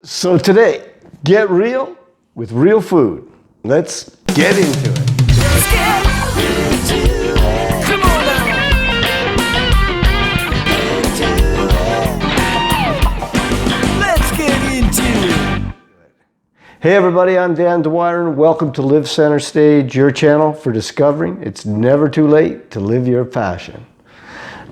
So today, get real with real food. Let's get into it. Let's get into it. Come on now. Let's get into it. Hey everybody, I'm Dan Dwyer and welcome to Live Center Stage, your channel for discovering it's never too late to live your passion.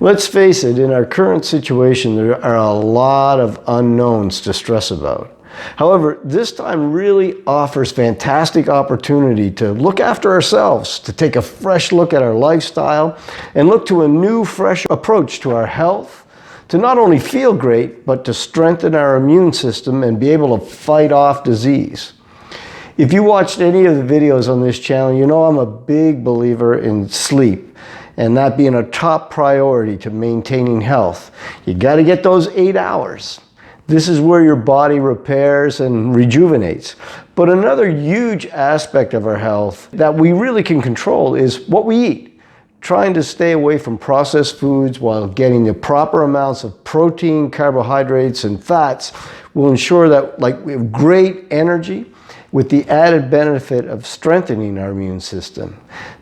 Let's face it, in our current situation, there are a lot of unknowns to stress about. However, this time really offers fantastic opportunity to look after ourselves, to take a fresh look at our lifestyle, and look to a new, fresh approach to our health, to not only feel great, but to strengthen our immune system and be able to fight off disease. If you watched any of the videos on this channel, you know I'm a big believer in sleep, and that being a top priority to maintaining health. You got to get those 8 hours. This is where your body repairs and rejuvenates. But another huge aspect of our health that we really can control is what we eat. Trying to stay away from processed foods while getting the proper amounts of protein, carbohydrates, and fats will ensure that we have great energy with the added benefit of strengthening our immune system.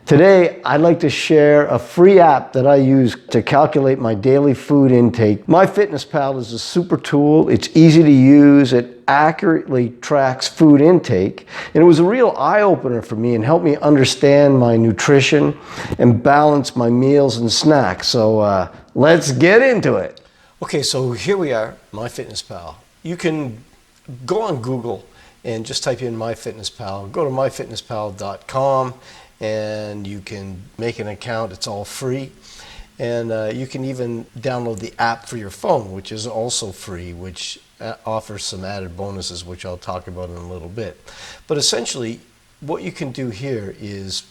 Today, I'd like to share a free app that I use to calculate my daily food intake. MyFitnessPal is a super tool. It's easy to use. It accurately tracks food intake. And it was a real eye-opener for me and helped me understand my nutrition and balance my meals and snacks. So let's get into it. Okay, so here we are, MyFitnessPal. You can go on Google and just type in MyFitnessPal. Go to myfitnesspal.com and you can make an account. It's all free. And you can even download the app for your phone, which is also free, which offers some added bonuses, which I'll talk about in a little bit. But essentially, what you can do here is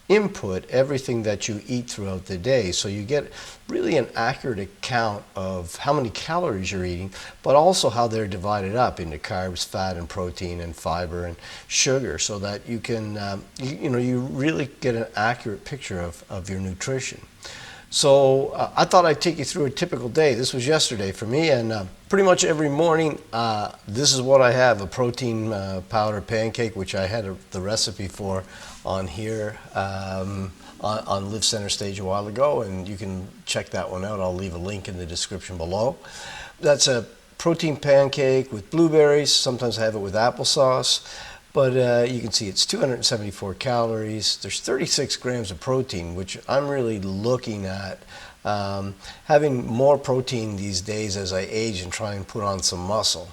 input everything that you eat throughout the day, so you get really an accurate account of how many calories you're eating, but also how they're divided up into carbs, fat, and protein, and fiber, and sugar, so that you can you really get an accurate picture of your nutrition. So I thought I'd take you through a typical day. This was yesterday for me, and pretty much every morning this is what I have: a protein powder pancake, which I had the recipe for on here on Live Center Stage a while ago, and you can check that one out. I'll leave a link in the description below. That's a protein pancake with blueberries. Sometimes I have it with applesauce. But you can see it's 274 calories. There's 36 grams of protein, which I'm really looking at having more protein these days as I age and try and put on some muscle.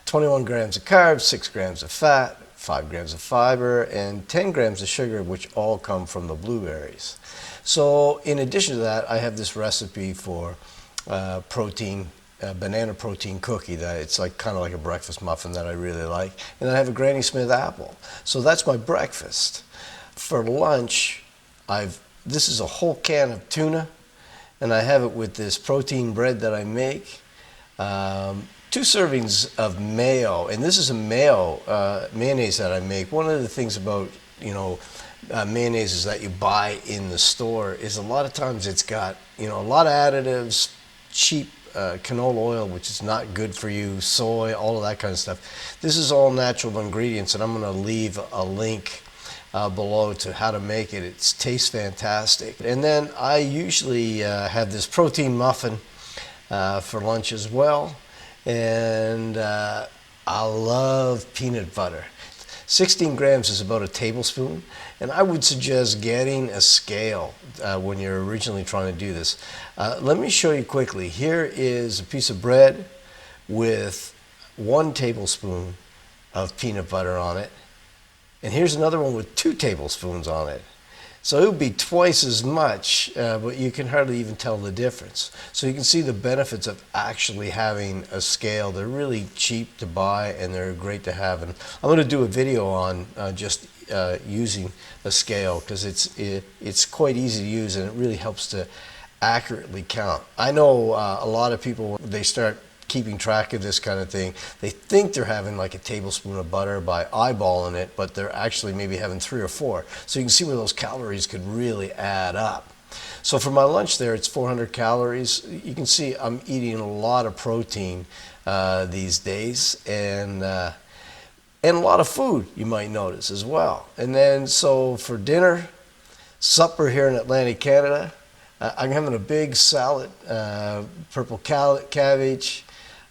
21 grams of carbs, 6 grams of fat, 5 grams of fiber, and 10 grams of sugar, which all come from the blueberries. So in addition to that, I have this recipe for banana protein cookie that it's kind of like a breakfast muffin that I really like. And I have a Granny Smith apple. So that's my breakfast. For lunch, this is a whole can of tuna, and I have it with this protein bread that I make. 2 servings of mayo, and this is a mayonnaise that I make. One of the things about mayonnaise is that you buy in the store is a lot of times it's got a lot of additives, cheap canola oil, which is not good for you, soy, all of that kind of stuff. This is all natural ingredients, and I'm going to leave a link below to how to make it. It tastes fantastic. And then I usually have this protein muffin for lunch as well, and I love peanut butter. 16 grams is about a tablespoon, and I would suggest getting a scale when you're originally trying to do this. Let me show you quickly. Here is a piece of bread with 1 tablespoon of peanut butter on it, and here's another one with 2 tablespoons on it. So it would be twice as much, but you can hardly even tell the difference. So you can see the benefits of actually having a scale. They're really cheap to buy, and they're great to have. And I'm going to do a video on just using a scale, because it's quite easy to use, and it really helps to accurately count. I know a lot of people, when they start keeping track of this kind of thing, they think they're having like a tablespoon of butter by eyeballing it, but they're actually maybe having 3 or 4. So you can see where those calories could really add up. So for my lunch there, it's 400 calories. You can see I'm eating a lot of protein these days, and a lot of food you might notice as well. And then so for dinner, supper here in Atlantic Canada, I'm having a big salad, purple cabbage,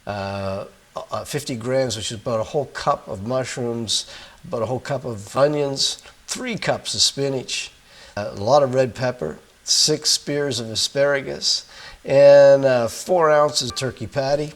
50 grams, which is about a whole cup of mushrooms, about a whole cup of onions, 3 cups of spinach, a lot of red pepper, 6 spears of asparagus, and 4 ounces of turkey patty.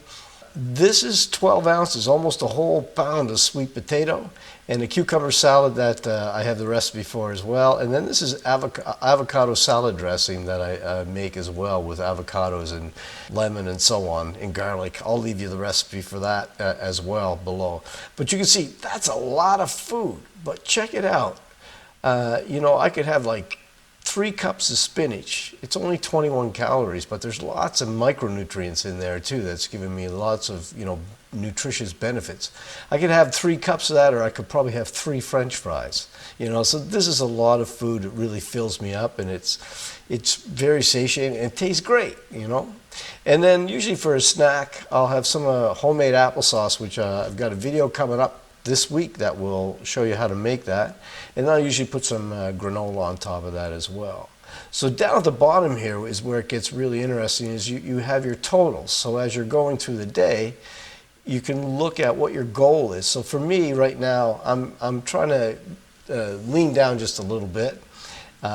This is 12 ounces, almost a whole pound of sweet potato, and a cucumber salad that I have the recipe for as well. And then this is avocado salad dressing that I make as well, with avocados and lemon and so on, and garlic. I'll leave you the recipe for that as well below. But you can see that's a lot of food, but check it out. You know, I could have like 3 cups of spinach. It's only 21 calories, but there's lots of micronutrients in there too. That's giving me lots of, you know, nutritious benefits. I could have 3 cups of that, or I could probably have 3 French fries. You know, so this is a lot of food. It really fills me up, and it's very satiating, and it tastes great, you know. And then usually for a snack, I'll have some homemade applesauce, which I've got a video coming up this week that will show you how to make that. And I'll usually put some granola on top of that as well. So down at the bottom here is where it gets really interesting, is you have your totals. So as you're going through the day, you can look at what your goal is. So for me right now, I'm trying to lean down just a little bit.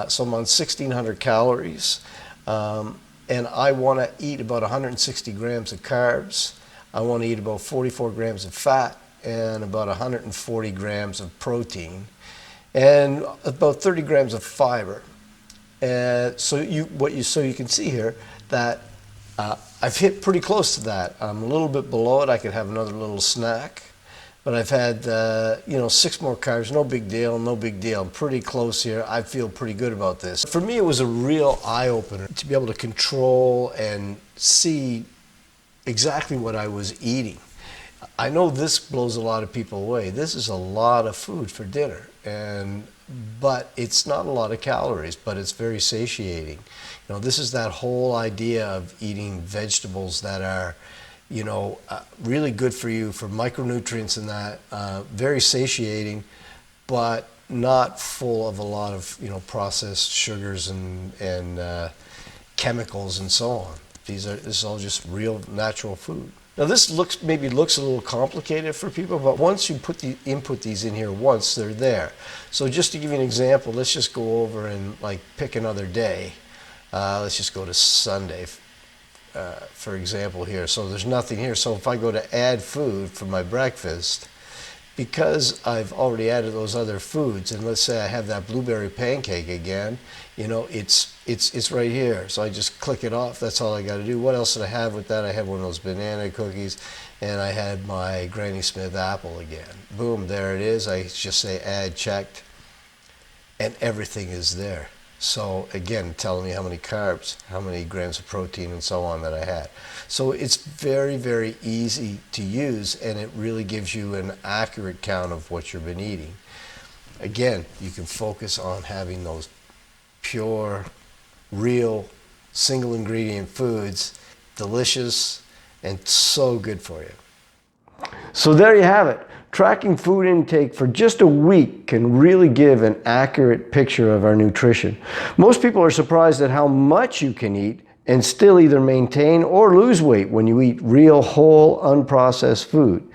So I'm on 1,600 calories. And I want to eat about 160 grams of carbs. I want to eat about 44 grams of fat and about 140 grams of protein and about 30 grams of fiber. So you can see here that I've hit pretty close to that. I'm a little bit below it. I could have another little snack, but I've had 6 more carbs. No big deal, no big deal. I'm pretty close here. I feel pretty good about this. For me, it was a real eye-opener to be able to control and see exactly what I was eating. I know this blows a lot of people away. This is a lot of food for dinner, but it's not a lot of calories, but it's very satiating. You know, this is that whole idea of eating vegetables that are, you know, really good for you, for micronutrients and that, very satiating, but not full of a lot of, you know, processed sugars and chemicals and so on. This is all just real natural food. Now this maybe looks a little complicated for people, but once you input these in here once, they're there. So just to give you an example, let's just go over and like pick another day. Let's just go to Sunday, for example here. So there's nothing here. So if I go to add food for my breakfast, because I've already added those other foods, and let's say I have that blueberry pancake again, you know, it's right here. So I just click it off. That's all I got to do. What else did I have with that? I had one of those banana cookies, and I had my Granny Smith apple again. Boom, there it is. I just say add checked, and everything is there. So again, telling me how many carbs, how many grams of protein and so on that I had. So it's very, very easy to use, and it really gives you an accurate count of what you've been eating. Again, you can focus on having those pure, real, single ingredient foods, delicious and so good for you. So there you have it. Tracking food intake for just a week can really give an accurate picture of our nutrition. Most people are surprised at how much you can eat and still either maintain or lose weight when you eat real, whole, unprocessed food.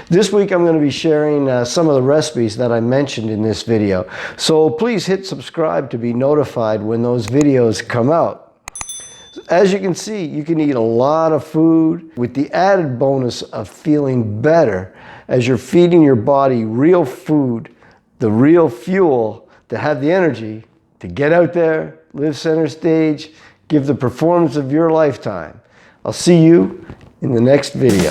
This week I'm going to be sharing some of the recipes that I mentioned in this video. So please hit subscribe to be notified when those videos come out. As you can see, you can eat a lot of food with the added bonus of feeling better as you're feeding your body real food, the real fuel to have the energy to get out there, live center stage, give the performance of your lifetime. I'll see you in the next video.